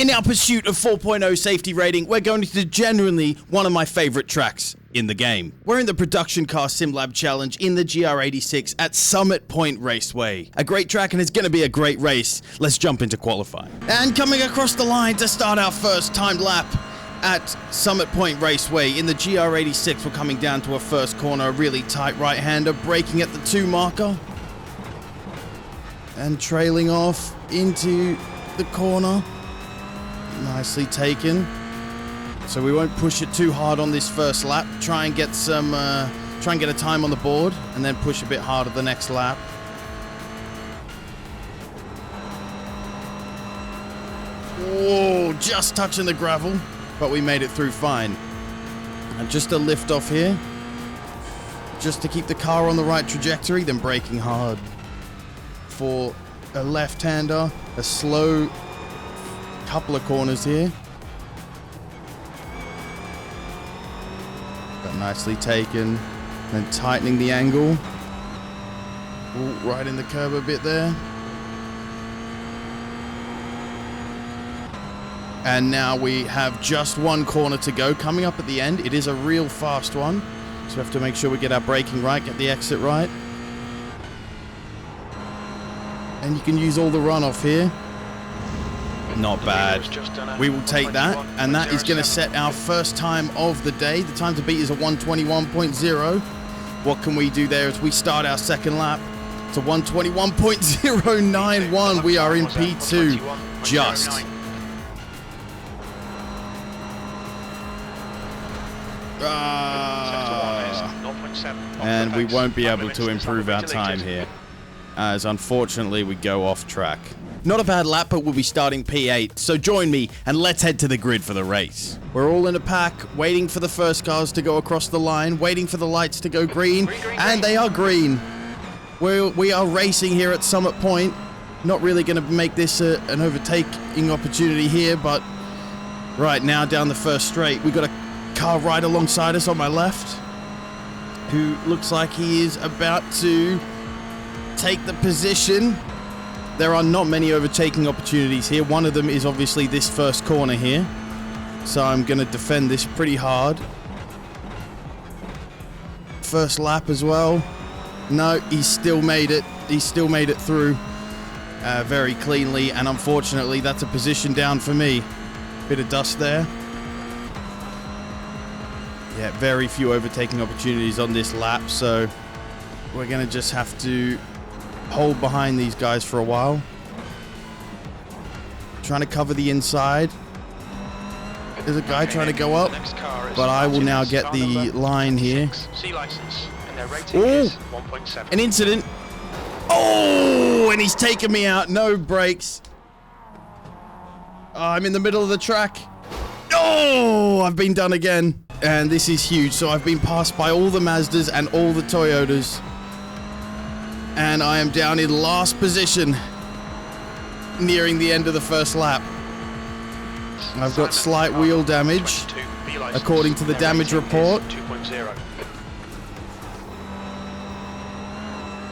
In our pursuit of 4.0 safety rating, we're going to genuinely one of my favorite tracks in the game. We're in the Production Car SimLab Challenge in the GR86 at Summit Point Raceway. A great track, and it's going to be a great race. Let's jump into qualifying. And coming across the line to start our first timed lap at Summit Point Raceway in the GR86, we're coming down to a first corner, a really tight right-hander, braking at the 2 marker. And trailing off into the corner. Nicely taken. So we won't push it too hard on this first lap. Try and get a time on the board, and then push a bit harder the next lap. Whoa, just touching the gravel, but we made it through fine. And just a lift off here, just to keep the car on the right trajectory, then braking hard for a left-hander, a slow couple of corners here. But nicely taken, then tightening the angle. Ooh, right in the curb a bit there. And now we have just one corner to go. Coming up at the end, it is a real fast one, so we have to make sure we get our braking right, get the exit right. And you can use all the runoff here. Not bad. We will take that, and that is going to set our first time of the day. The time to beat is a 121.0. What can we do there as we start our second lap? It's a 121.091. We are in P2 just. And we won't be able to improve our time here, as unfortunately we go off track. Not a bad lap, but we'll be starting P8, so join me and let's head to the grid for the race. We're all in a pack, waiting for the first cars to go across the line, waiting for the lights to go green, and they are green. We are racing here at Summit Point. Not really going to make this an overtaking opportunity here, but right now down the first straight, we've got a car right alongside us on my left, who looks like he is about to take the position. There are not many overtaking opportunities here. One of them is obviously this first corner here. So I'm going to defend this pretty hard. First lap as well. No, he still made it. He still made it through very cleanly. And unfortunately, that's a position down for me. Bit of dust there. Yeah, very few overtaking opportunities on this lap. So we're going to just have to hold behind these guys for a while. Trying to cover the inside. There's a guy trying to go up, but I will now get the line here. Oh, an incident. Oh, and he's taken me out. No brakes. I'm in the middle of the track. Oh, I've been done again. And this is huge. So I've been passed by all the Mazdas and all the Toyotas. And I am down in last position, nearing the end of the first lap. I've got slight wheel damage, according to the damage report.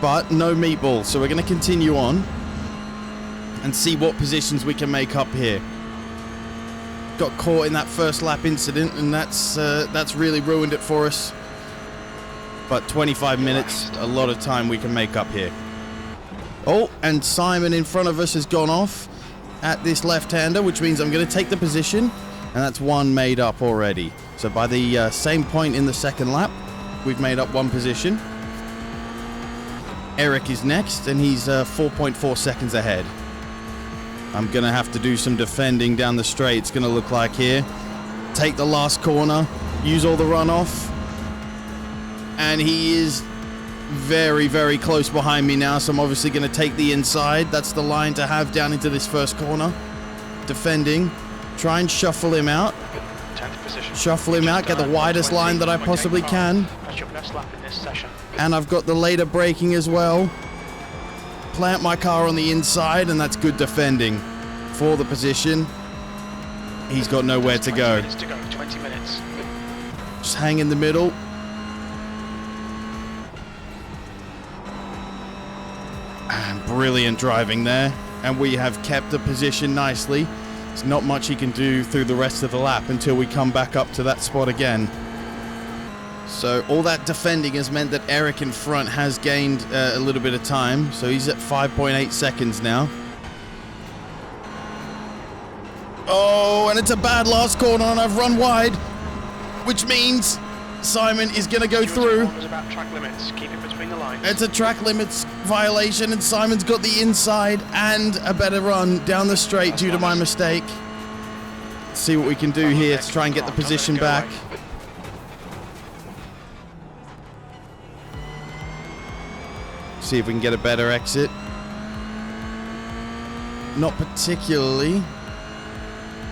But no meatball, so we're going to continue on and see what positions we can make up here. Got caught in that first lap incident, and that's really ruined it for us. But 25 minutes, a lot of time we can make up here. Oh, and Simon in front of us has gone off at this left-hander, which means I'm going to take the position, and that's one made up already. So by the same point in the second lap, we've made up one position. Eric is next, and he's 4.4 seconds ahead. I'm going to have to do some defending down the straight, it's going to look like here. Take the last corner, use all the runoff. And he is very, very close behind me now, so I'm obviously going to take the inside. That's the line to have down into this first corner. Defending. Try and shuffle him out. Shuffle him out, get the widest line that I possibly can. And I've got the later braking as well. Plant my car on the inside, and that's good defending for the position. He's got nowhere to go. Just hang in the middle. And brilliant driving there. And we have kept the position nicely. There's not much he can do through the rest of the lap until we come back up to that spot again. So all that defending has meant that Eric in front has gained a little bit of time. So he's at 5.8 seconds now. Oh, and it's a bad last corner, and I've run wide, which means Simon is going to go through. About track limits. Keep it between the lines. It's a track limits violation, and Simon's got the inside and a better run down the straight due to my mistake. Let's see what we can do here to try and get the position back. See if we can get a better exit. Not particularly.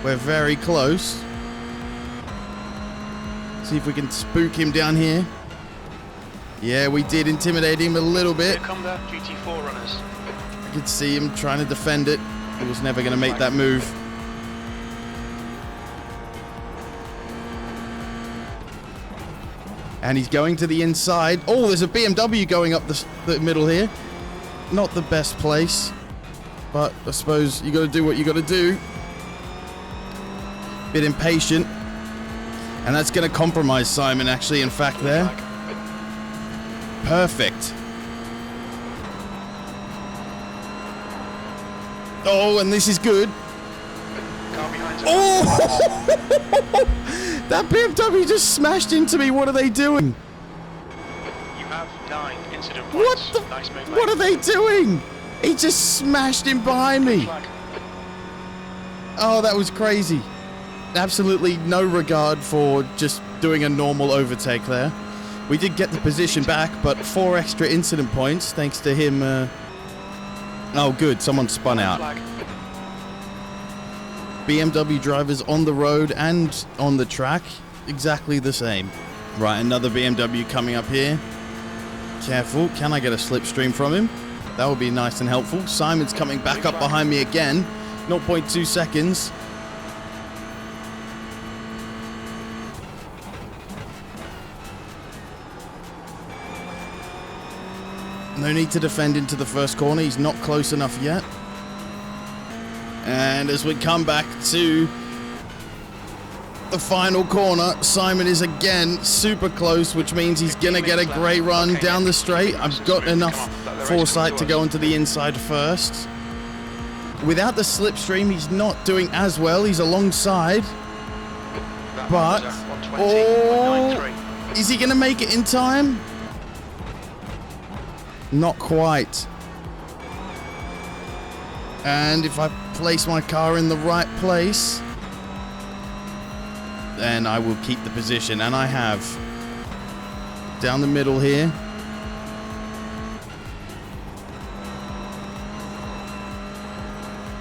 We're very close. See if we can spook him down here. Yeah, we did intimidate him a little bit. Here come the GT4 runners. I could see him trying to defend it. He was never going to make that move. And he's going to the inside. Oh, there's a BMW going up the middle here. Not the best place, but I suppose you got to do what you got to do. Bit impatient. And that's going to compromise Simon, actually, in fact, there. Perfect. Oh, and this is good. Car behind. Oh! That BMW just smashed into me. What are they doing? You have 9 incident What points. the? Nice move, What mate. are they doing? He just smashed in behind me. Flag. Oh, that was crazy. Absolutely no regard for just doing a normal overtake there. We did get the position back, but 4 extra incident points thanks to him. Oh, good. Someone spun out. Flag. BMW drivers on the road and on the track, exactly the same. Right, another BMW coming up here. Careful. Can I get a slipstream from him? That would be nice and helpful. Simon's coming back up behind me again. 0.2 seconds. No need to defend into the first corner. He's not close enough yet. And as we come back to the final corner, Simon is again super close, which means he's going to get a great run down the straight. I've got enough foresight to go into the inside first. Without the slipstream, he's not doing as well. He's alongside. But, oh, is he going to make it in time? Not quite. And if I place my car in the right place, then I will keep the position. And I have. Down the middle here.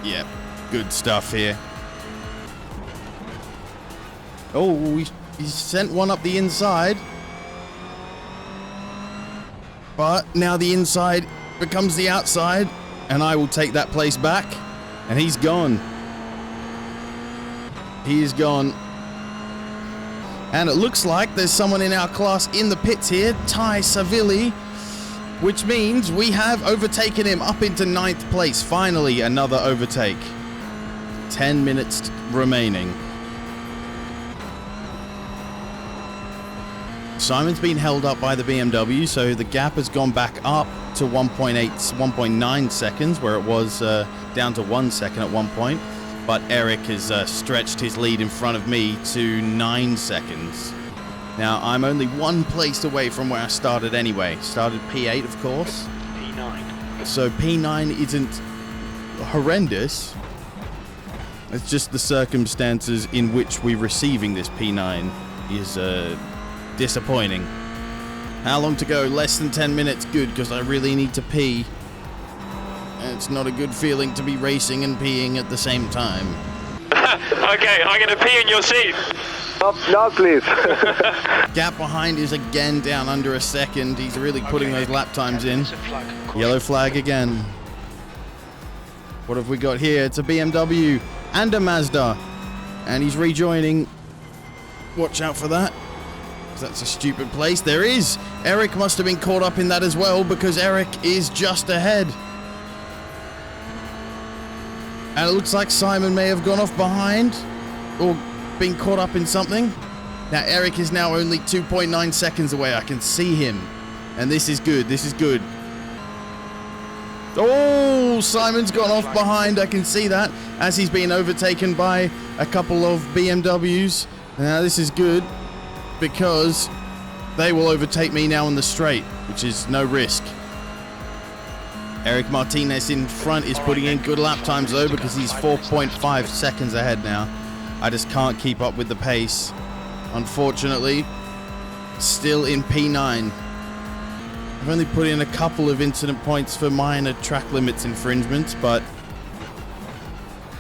Yep, good stuff here. Oh, he sent one up the inside. But now the inside becomes the outside, and I will take that place back. And he's gone. He is gone. And it looks like there's someone in our class in the pits here, Ty Savilli, which means we have overtaken him up into 9th place. Finally, another overtake. 10 minutes remaining. Simon's been held up by the BMW, so the gap has gone back up to 1.9 seconds, where it was down to 1 second at one point. But Eric has stretched his lead in front of me to 9 seconds. Now, I'm only 1 place away from where I started anyway. Started P8, of course. P9. So P9 isn't horrendous. It's just the circumstances in which we're receiving this P9 is disappointing. How long to go? Less than 10 minutes. Good, because I really need to pee. And it's not a good feeling to be racing and peeing at the same time. Okay, I'm going to pee in your seat. No, please. Gap behind is again down under a second. He's really putting those lap times in. Yellow flag again. What have we got here? It's a BMW and a Mazda. And he's rejoining. Watch out for that. That's a stupid place. There is. Eric must have been caught up in that as well, because Eric is just ahead. And it looks like Simon may have gone off behind or been caught up in something. Now, Eric is now only 2.9 seconds away. I can see him. And this is good. This is good. Oh, Simon's gone off behind. I can see that as he's being overtaken by a couple of BMWs. Now, this is good because they will overtake me now in the straight, which is no risk. Eric Martinez in front is putting in good lap times though, because he's 4.5 seconds ahead now. I just can't keep up with the pace. Unfortunately, still in P9. I've only put in a couple of incident points for minor track limits infringements, but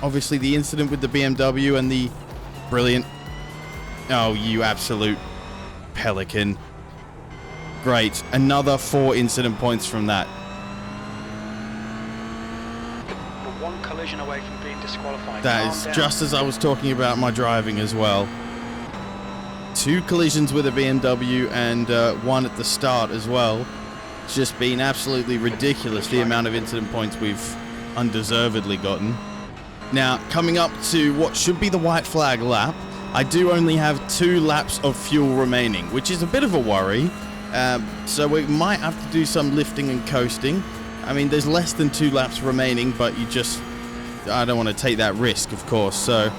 obviously the incident with the BMW and the brilliant... Oh, you absolute pelican. Great. Another 4 incident points from that. We're one collision away from being disqualified. That is just as I was talking about my driving as well. 2 collisions with a BMW and 1 at the start as well. It's just been absolutely ridiculous the amount of incident points we've undeservedly gotten. Now, coming up to what should be the white flag lap, I do only have 2 laps of fuel remaining, which is a bit of a worry. So we might have to do some lifting and coasting. I mean, there's less than 2 laps remaining, but I don't want to take that risk, of course. So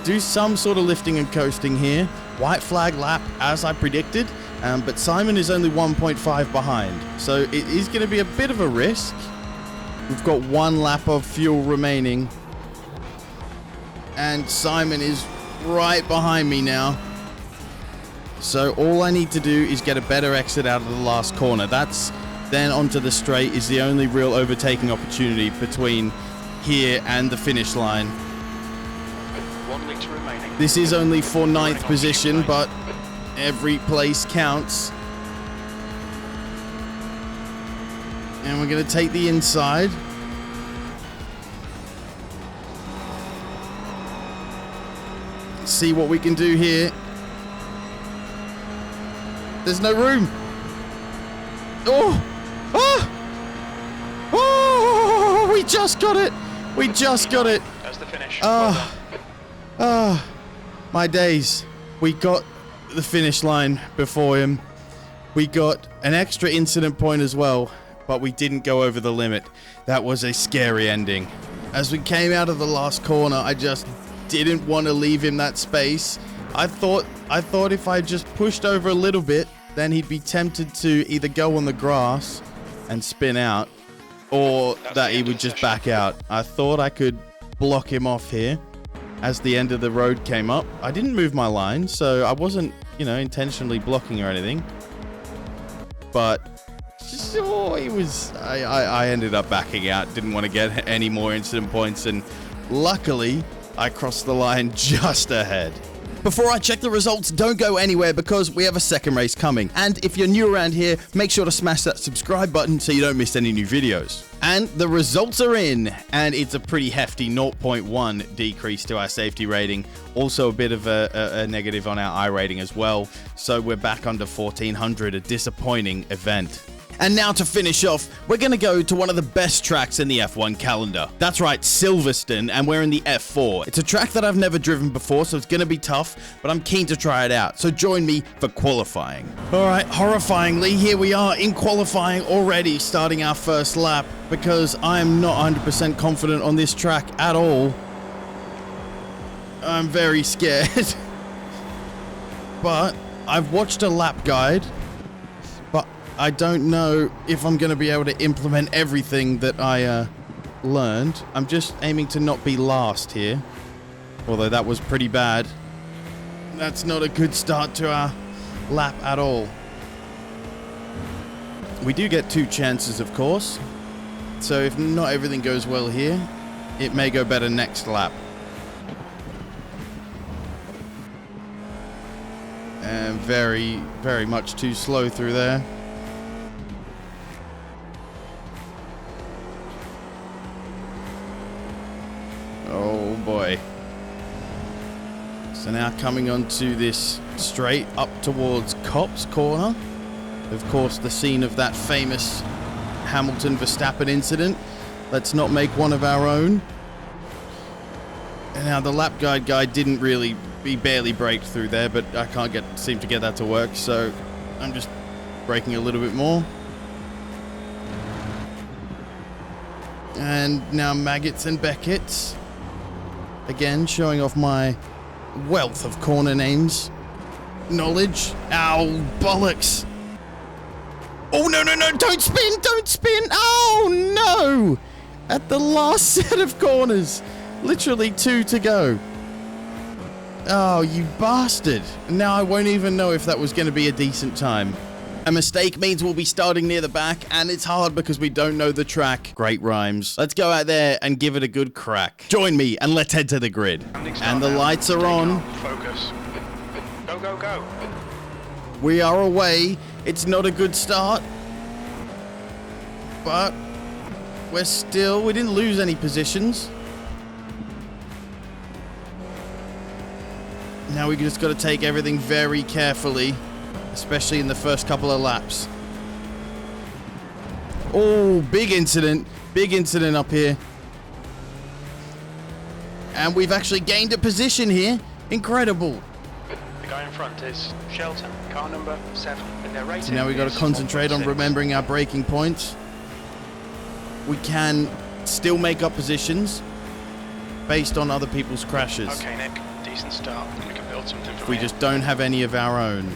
do some sort of lifting and coasting here. White flag lap, as I predicted. But Simon is only 1.5 behind. So it is going to be a bit of a risk. We've got 1 lap of fuel remaining. And Simon is right behind me now. So all I need to do is get a better exit out of the last corner. That's then onto the straight is the only real overtaking opportunity between here and the finish line. 1 litre remaining. This is only for 9th position, but every place counts. And we're going to take the inside. See what we can do here. There's no room. Oh! Oh! Oh! We just got it. We just got it. That's the finish. My days. We got the finish line before him. We got an extra incident point as well, but we didn't go over the limit. That was a scary ending. As we came out of the last corner, I just didn't want to leave him that space. I thought if I just pushed over a little bit, then he'd be tempted to either go on the grass and spin out, or that he would just back out. I thought I could block him off here as the end of the road came up. I didn't move my line, so I wasn't, intentionally blocking or anything. But I ended up backing out. Didn't want to get any more incident points, and luckily I crossed the line just ahead. Before I check the results, don't go anywhere because we have a second race coming. And if you're new around here, make sure to smash that subscribe button so you don't miss any new videos. And the results are in, and it's a pretty hefty 0.1 decrease to our safety rating. Also a bit of a negative on our iRating as well. So we're back under 1400, a disappointing event. And now to finish off, we're going to go to one of the best tracks in the F1 calendar. That's right, Silverstone, and we're in the F4. It's a track that I've never driven before, so it's going to be tough, but I'm keen to try it out. So join me for qualifying. All right, horrifyingly, here we are in qualifying already, starting our first lap, because I am not 100% confident on this track at all. I'm very scared. But I've watched a lap guide, but I don't know if I'm going to be able to implement everything that I learned. I'm just aiming to not be last here, although that was pretty bad. That's not a good start to our lap at all. We do get 2 chances, of course, so if not everything goes well here, it may go better next lap. And very, very much too slow through there. Oh boy. So now coming onto this straight up towards Copse Corner. Of course, the scene of that famous Hamilton-Verstappen incident. Let's not make one of our own. And now the lap guide guy didn't really, he barely braked through there, but I can't seem to get that to work, so I'm just braking a little bit more. And now Maggots and Beckett's. Again, showing off my wealth of corner names. Knowledge. Ow, bollocks. Oh, no, no, no, don't spin, don't spin. Oh, no. At the last set of corners. Literally 2 to go. Oh, you bastard. Now I won't even know if that was going to be a decent time. A mistake means we'll be starting near the back, and it's hard because we don't know the track. Great rhymes. Let's go out there and give it a good crack. Join me and let's head to the grid. And the lights are on. Focus. Go, go, go. We are away. It's not a good start. But we didn't lose any positions. Now we just got to take everything very carefully, especially in the first couple of laps. Oh, big incident up here. And we've actually gained a position here. Incredible. The guy in front is Shelton, car number 7, and their rating. So now we got to concentrate on remembering our braking points. We can still make up positions based on other people's crashes. Okay, Nick, decent start. We can build something from We here. just don't have any of our own.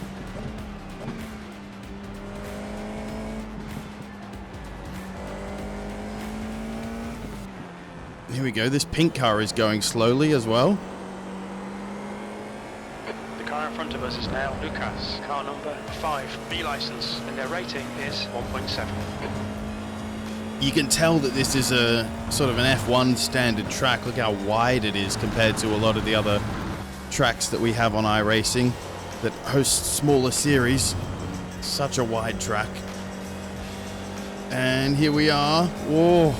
Here we go. This pink car is going slowly as well. The car in front of us is now Lucas, car number 5, B license, and their rating is 1.7. You can tell that this is a sort of an F1 standard track. Look how wide it is compared to a lot of the other tracks that we have on iRacing that host smaller series. Such a wide track. And here we are. Whoa.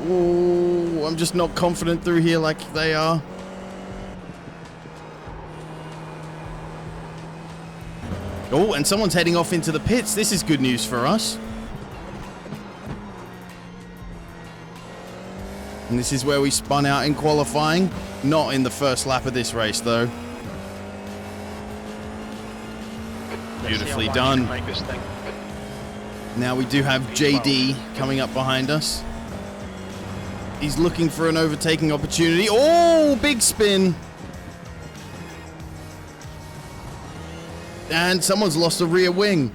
Oh, I'm just not confident through here like they are. Oh, and someone's heading off into the pits. This is good news for us. And this is where we spun out in qualifying. Not in the first lap of this race, though. Beautifully done. Make this thing. Now we do have JD coming up behind us. He's looking for an overtaking opportunity. Oh, big spin. And someone's lost a rear wing.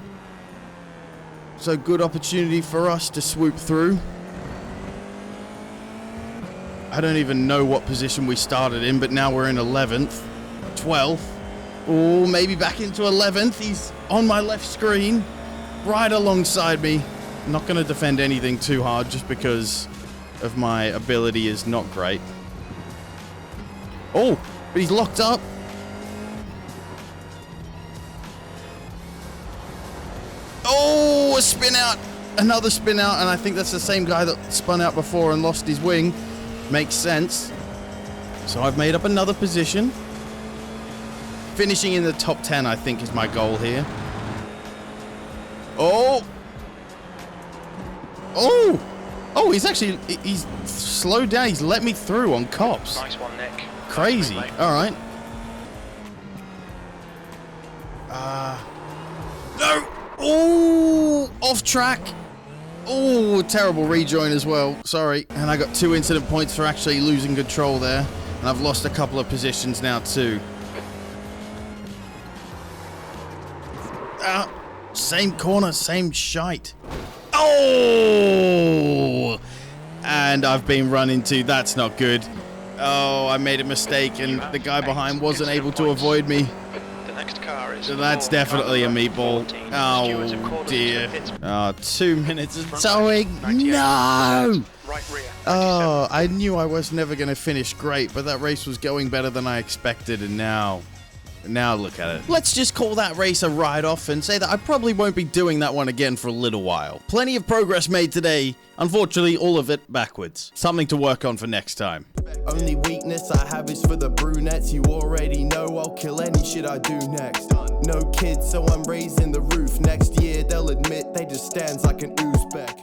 So good opportunity for us to swoop through. I don't even know what position we started in, but now we're in 11th, 12th. Oh, maybe back into 11th. He's on my left screen, right alongside me. I'm not going to defend anything too hard just because of my ability is not great. Oh, but he's locked up. Oh, a spin out. Another spin out, and I think that's the same guy that spun out before and lost his wing. Makes sense. So I've made up another position. Finishing in the top 10, I think, is my goal here. Oh! Oh! Oh, he's slowed down. He's let me through on cops. Nice one, Nick. Crazy. Nice, all right. No! Oh! Off track. Oh, terrible rejoin as well. Sorry. And I got 2 incident points for actually losing control there. And I've lost a couple of positions now too. Same corner, same shite. Oh! And I've been run into. That's not good. Oh, I made a mistake and the guy behind wasn't able to avoid me. The next car is So that's definitely a meatball. Oh dear. Oh, 2 minutes of towing. No! Right rear. Oh, I knew I was never going to finish great, but that race was going better than I expected, and now Now look at it. Let's just call that race a write-off and say that I probably won't be doing that one again for a little while. Plenty of progress made today. Unfortunately, all of it backwards. Something to work on for next time. Only weakness I have is for the brunettes. You already know I'll kill any shit I do next. No kids, so I'm raising the roof. Next year they'll admit they just stands like an Uzbek.